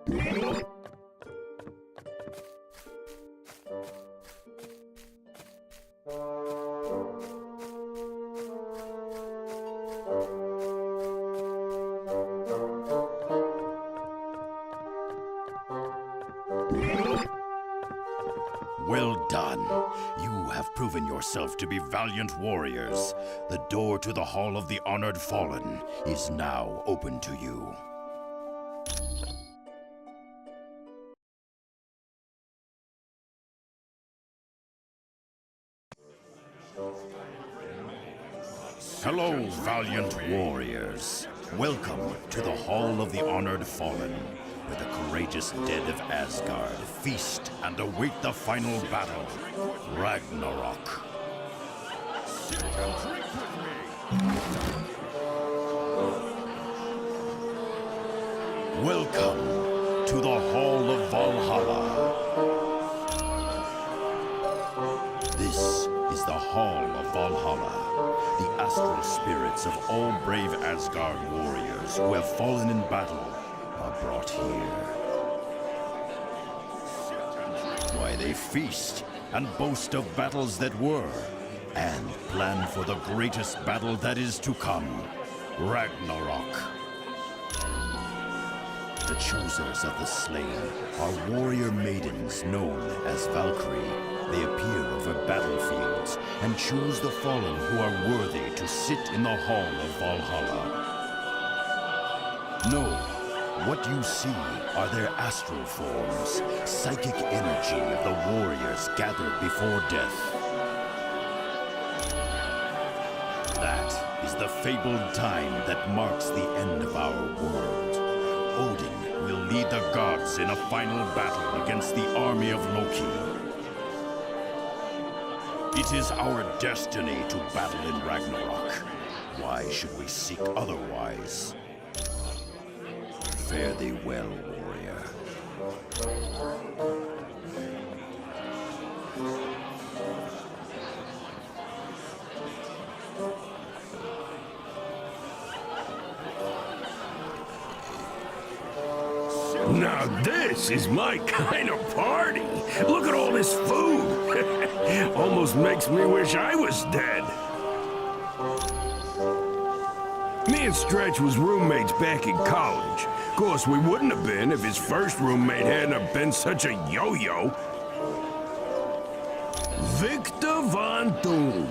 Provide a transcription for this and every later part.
Well done. You have proven yourself to be valiant warriors. The door to the Hall of the Honored Fallen is now open to you. Hello, valiant warriors. Welcome to the Hall of the Honored Fallen, where the courageous dead of Asgard feast and await the final battle, Ragnarok. Welcome to the Hall of Valhalla. This is the Hall of Valhalla. The astral spirits of all brave Asgard warriors who have fallen in battle are brought here. Why, they feast and boast of battles that were, and plan for the greatest battle that is to come, Ragnarok. The choosers of the slain are warrior maidens known as Valkyrie. They appear over battlefields and choose the fallen who are worthy to sit in the Hall of Valhalla. No, what you see are their astral forms, psychic energy of the warriors gathered before death. That is the fabled time that marks the end of our world. Odin will lead the gods in a final battle against the army of Loki. It is our destiny to battle in Ragnarok. Why should we seek otherwise? Fare thee well, warrior. Now this is my kind of party. Look at all this food. Almost makes me wish I was dead. Me and Stretch was roommates back in college. Of course, we wouldn't have been if his first roommate hadn't have been such a yo-yo. Victor Von Doom.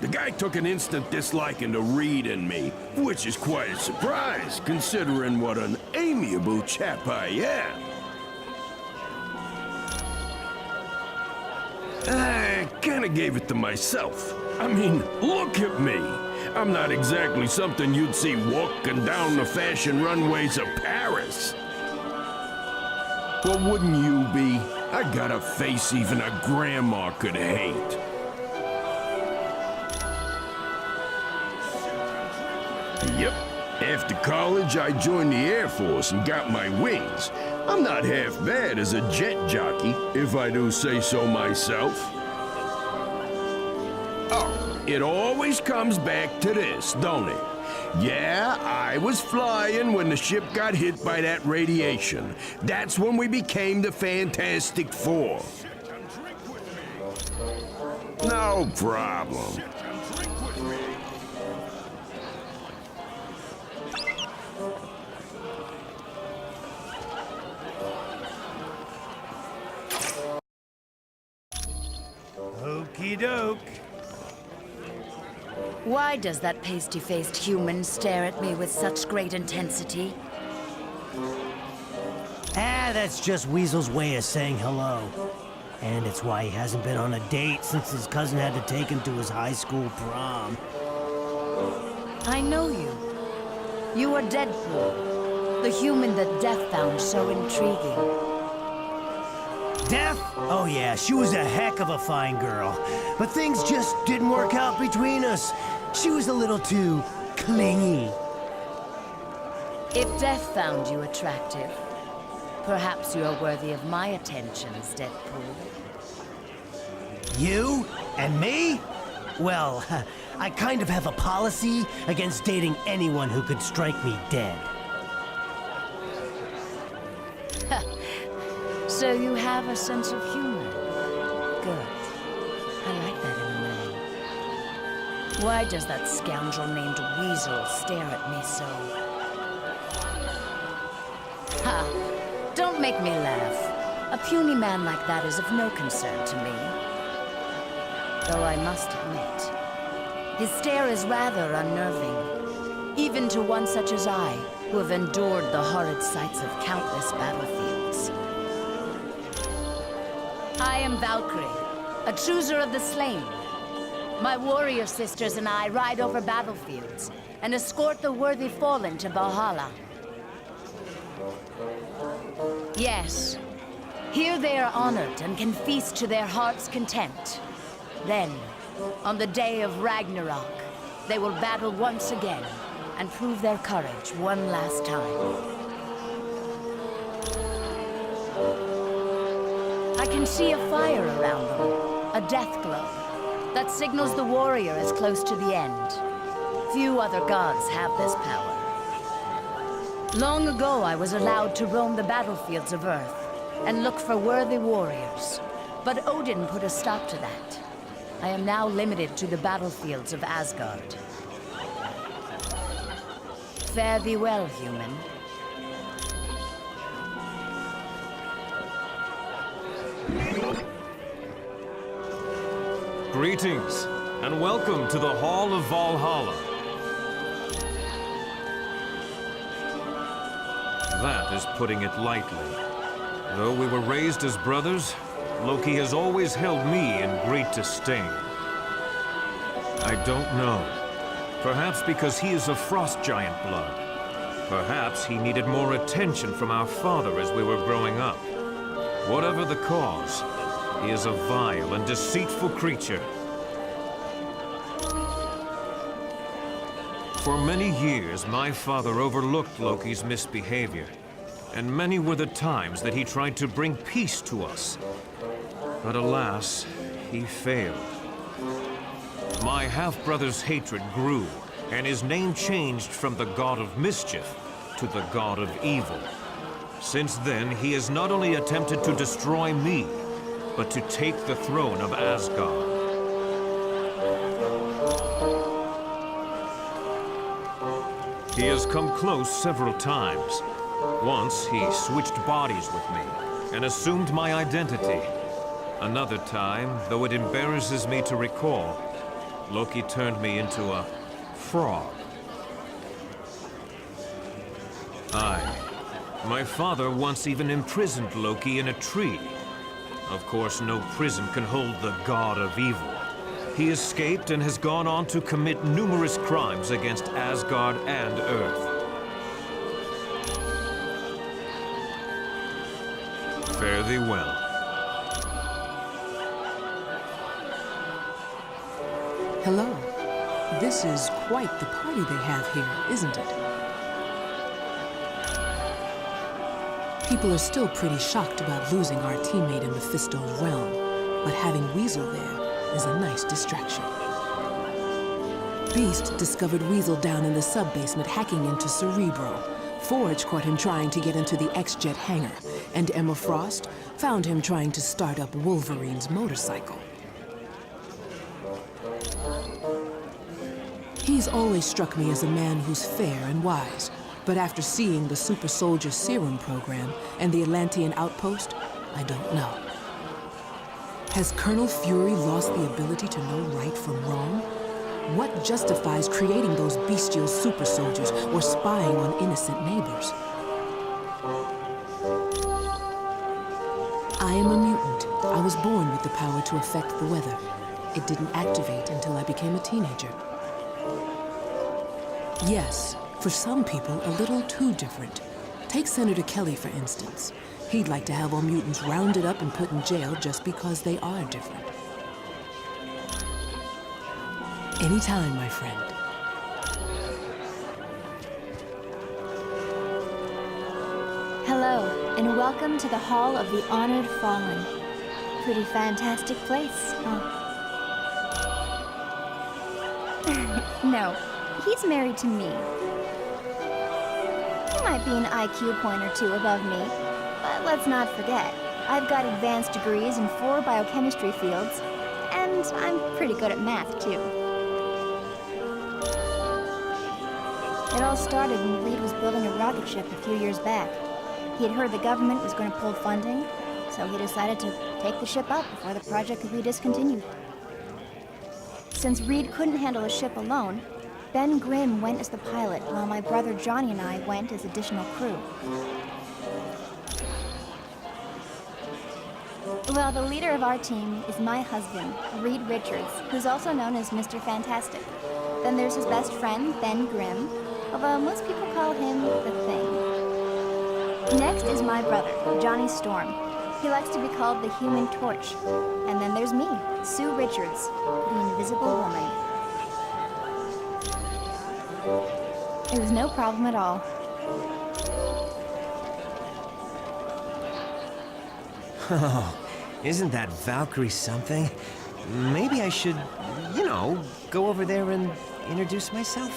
The guy took an instant disliking to Reed and me, which is quite a surprise, considering what an amiable chap I am. I kinda gave it to myself. I mean, look at me. I'm not exactly something you'd see walking down the fashion runways of Paris. Well, wouldn't you be? I got a face even a grandma could hate. Yep. After college, I joined the Air Force and got my wings. I'm not half bad as a jet jockey, if I do say so myself. Oh, it always comes back to this, don't it? Yeah, I was flying when the ship got hit by that radiation. That's when we became the Fantastic Four. No problem. Okie doke. Why does that pasty-faced human stare at me with such great intensity? That's just Weasel's way of saying hello. And it's why he hasn't been on a date since his cousin had to take him to his high school prom. I know you. You are Deadpool, the human that Death found so intriguing. Death? Oh yeah, she was a heck of a fine girl. But things just didn't work out between us. She was a little too clingy. If Death found you attractive, perhaps you are worthy of my attentions, Deadpool. You? And me? Well, I kind of have a policy against dating anyone who could strike me dead. So you have a sense of humor. Good. I like that in a man. Why does that scoundrel named Weasel stare at me so? Ha! Don't make me laugh. A puny man like that is of no concern to me. Though I must admit, his stare is rather unnerving, even to one such as I, who have endured the horrid sights of countless battlefields. I am Valkyrie, a chooser of the slain. My warrior sisters and I ride over battlefields and escort the worthy fallen to Valhalla. Yes, here they are honored and can feast to their heart's content. Then, on the day of Ragnarok, they will battle once again and prove their courage one last time. I can see a fire around them, a death glow, that signals the warrior is close to the end. Few other gods have this power. Long ago, I was allowed to roam the battlefields of Earth and look for worthy warriors, but Odin put a stop to that. I am now limited to the battlefields of Asgard. Fare thee well, human. Greetings, and welcome to the Hall of Valhalla. That is putting it lightly. Though we were raised as brothers, Loki has always held me in great disdain. I don't know. Perhaps because he is of frost giant blood. Perhaps he needed more attention from our father as we were growing up. Whatever the cause, he is a vile and deceitful creature. For many years, my father overlooked Loki's misbehavior, and many were the times that he tried to bring peace to us. But alas, he failed. My half-brother's hatred grew, and his name changed from the god of mischief to the god of evil. Since then, he has not only attempted to destroy me, but to take the throne of Asgard. He has come close several times. Once, he switched bodies with me and assumed my identity. Another time, though it embarrasses me to recall, Loki turned me into a frog. My father once even imprisoned Loki in a tree. Of course, no prison can hold the god of evil. He escaped and has gone on to commit numerous crimes against Asgard and Earth. Fare thee well. Hello. This is quite the party they have here, isn't it? People are still pretty shocked about losing our teammate in the Mephisto realm, but having Weasel there is a nice distraction. Beast discovered Weasel down in the sub-basement hacking into Cerebro. Forge caught him trying to get into the X-Jet hangar, and Emma Frost found him trying to start up Wolverine's motorcycle. He's always struck me as a man who's fair and wise, but after seeing the Super Soldier Serum program and the Atlantean outpost, I don't know. Has Colonel Fury lost the ability to know right from wrong? What justifies creating those bestial super soldiers or spying on innocent neighbors? I am a mutant. I was born with the power to affect the weather. It didn't activate until I became a teenager. Yes, for some people, a little too different. Take Senator Kelly, for instance. He'd like to have all mutants rounded up and put in jail just because they are different. Anytime, my friend. Hello, and welcome to the Hall of the Honored Fallen. Pretty fantastic place, huh? No, he's married to me. He might be an IQ point or two above me, But let's not forget, I've got advanced degrees in 4 biochemistry fields, and I'm pretty good at math, too. It all started when Reed was building a rocket ship a few years back. He had heard the government was going to pull funding, so he decided to take the ship out before the project could be discontinued. Since Reed couldn't handle a ship alone, Ben Grimm went as the pilot, while my brother Johnny and I went as additional crew. Well, the leader of our team is my husband, Reed Richards, who's also known as Mr. Fantastic. Then there's his best friend, Ben Grimm, although most people call him The Thing. Next is my brother, Johnny Storm. He likes to be called the Human Torch. And then there's me, Sue Richards, the Invisible Woman. It was no problem at all. Oh, isn't that Valkyrie something? Maybe I should, go over there and introduce myself?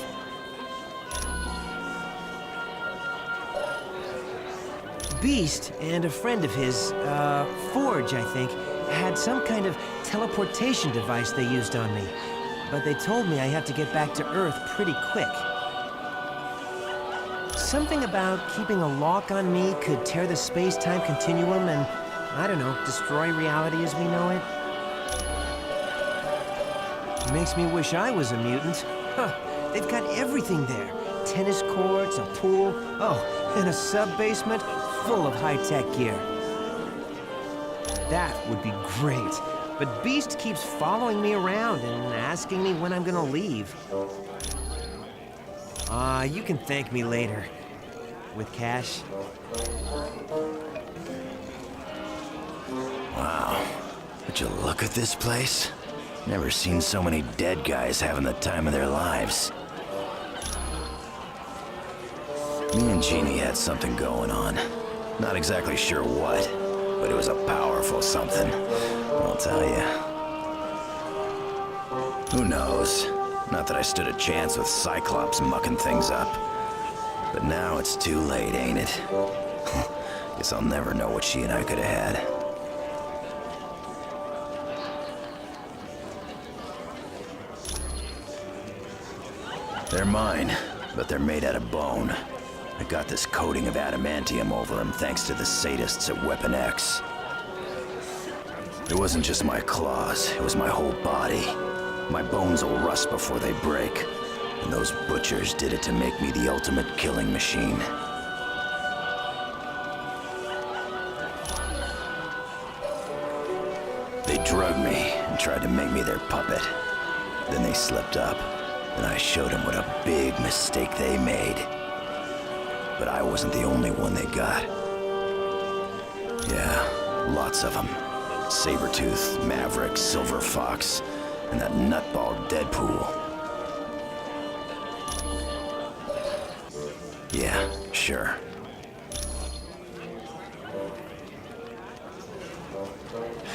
Beast and a friend of his, Forge, I think, had some kind of teleportation device they used on me. But they told me I had to get back to Earth pretty quick. Something about keeping a lock on me could tear the space-time continuum and, I don't know, destroy reality as we know it. Makes me wish I was a mutant. Huh, they've got everything there. Tennis courts, a pool, and a sub-basement full of high-tech gear. That would be great. But Beast keeps following me around and asking me when I'm gonna leave. You can thank me later. With cash. Wow. Would you look at this place? Never seen so many dead guys having the time of their lives. Me and Jeannie had something going on. Not exactly sure what, but it was a powerful something, I'll tell you. Who knows? Not that I stood a chance with Cyclops mucking things up. But now it's too late, ain't it? Guess I'll never know what she and I could have had. They're mine, but they're made out of bone. I got this coating of adamantium over them thanks to the sadists at Weapon X. It wasn't just my claws, it was my whole body. My bones will rust before they break. And those butchers did it to make me the ultimate killing machine. They drugged me and tried to make me their puppet. Then they slipped up, and I showed them what a big mistake they made. But I wasn't the only one they got. Yeah, lots of them. Sabretooth, Maverick, Silver Fox, and that nutball Deadpool. Yeah, sure.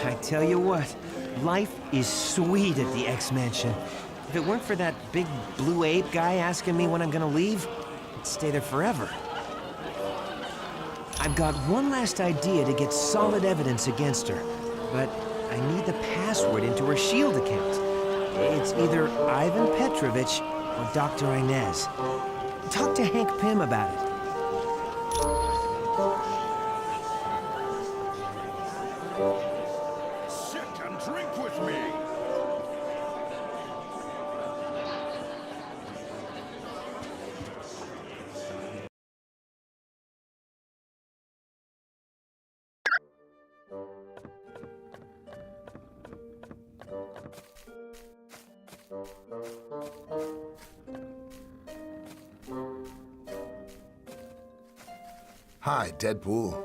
I tell you what, life is sweet at the X-Mansion. If it weren't for that big blue ape guy asking me when I'm gonna leave, I'd stay there forever. I've got one last idea to get solid evidence against her, but I need the password into her SHIELD account. It's either Ivan Petrovich or Dr. Inez. Talk to Hank Pym about it. Sit and drink with me. Hi, Deadpool.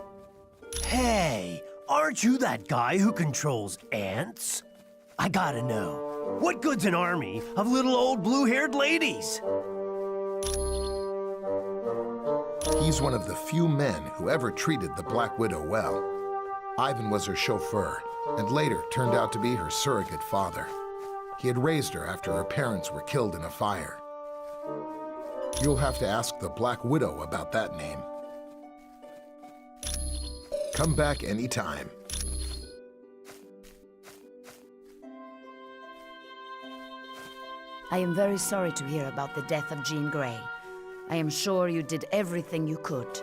Hey, aren't you that guy who controls ants? I gotta know, what good's an army of little old blue-haired ladies? He's one of the few men who ever treated the Black Widow well. Ivan was her chauffeur, and later turned out to be her surrogate father. He had raised her after her parents were killed in a fire. You'll have to ask the Black Widow about that name. Come back anytime. I am very sorry to hear about the death of Jean Grey. I am sure you did everything you could.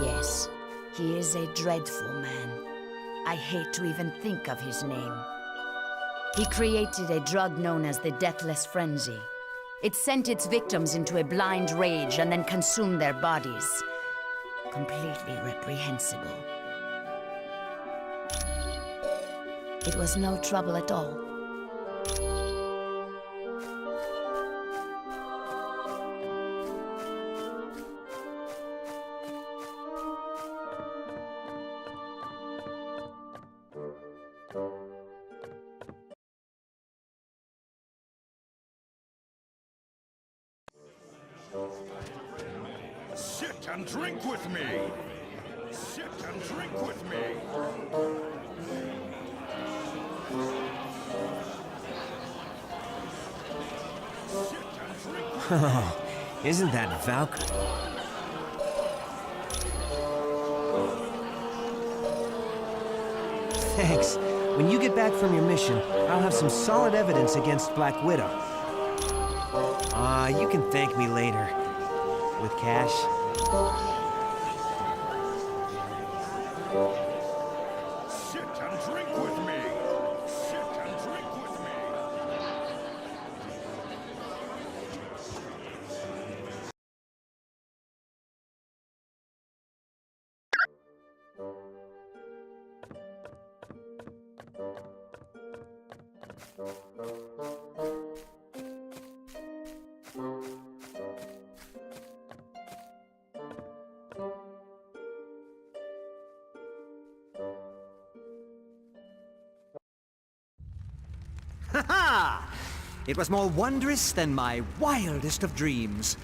Yes, he is a dreadful man. I hate to even think of his name. He created a drug known as the Deathless Frenzy. It sent its victims into a blind rage and then consumed their bodies. Completely reprehensible. It was no trouble at all. Sit and drink with me! Sit and drink with me! Sit and drink with me! Oh, isn't that Valkyrie? Thanks. When you get back from your mission, I'll have some solid evidence against Black Widow. You can thank me later. With cash. Sit and drink with me! Sit and drink with me! Ha-ha! It was more wondrous than my wildest of dreams.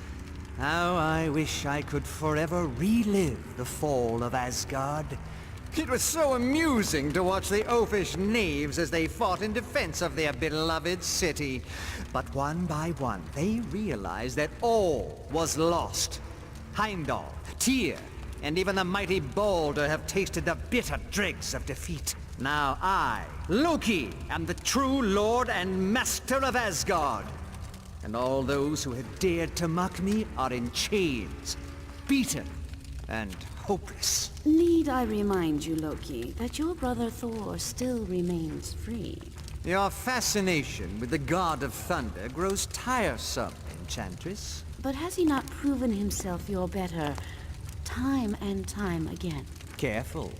How I wish I could forever relive the fall of Asgard. It was so amusing to watch the oafish knaves as they fought in defense of their beloved city. But one by one, they realized that all was lost. Heimdall, Tyr, and even the mighty Balder have tasted the bitter dregs of defeat. Now I, Loki, am the true lord and master of Asgard. And all those who had dared to mock me are in chains, beaten, and hopeless. Need I remind you, Loki, that your brother Thor still remains free? Your fascination with the god of thunder grows tiresome, Enchantress. But has he not proven himself your better, time and time again? Careful.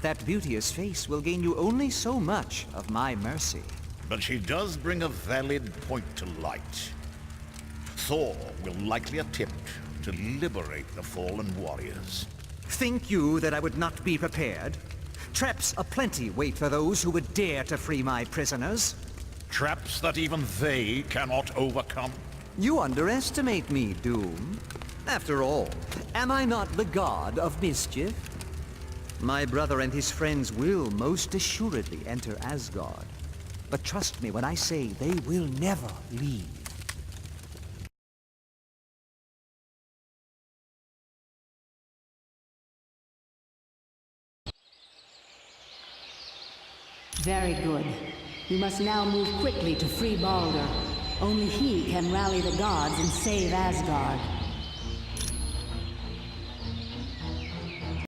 That beauteous face will gain you only so much of my mercy. But she does bring a valid point to light. Thor will likely attempt to liberate the fallen warriors. Think you that I would not be prepared? Traps aplenty wait for those who would dare to free my prisoners. Traps that even they cannot overcome. You underestimate me, Doom. After all, am I not the god of mischief? My brother and his friends will most assuredly enter Asgard. But trust me when I say they will never leave. Very good. We must now move quickly to free Balder. Only he can rally the gods and save Asgard.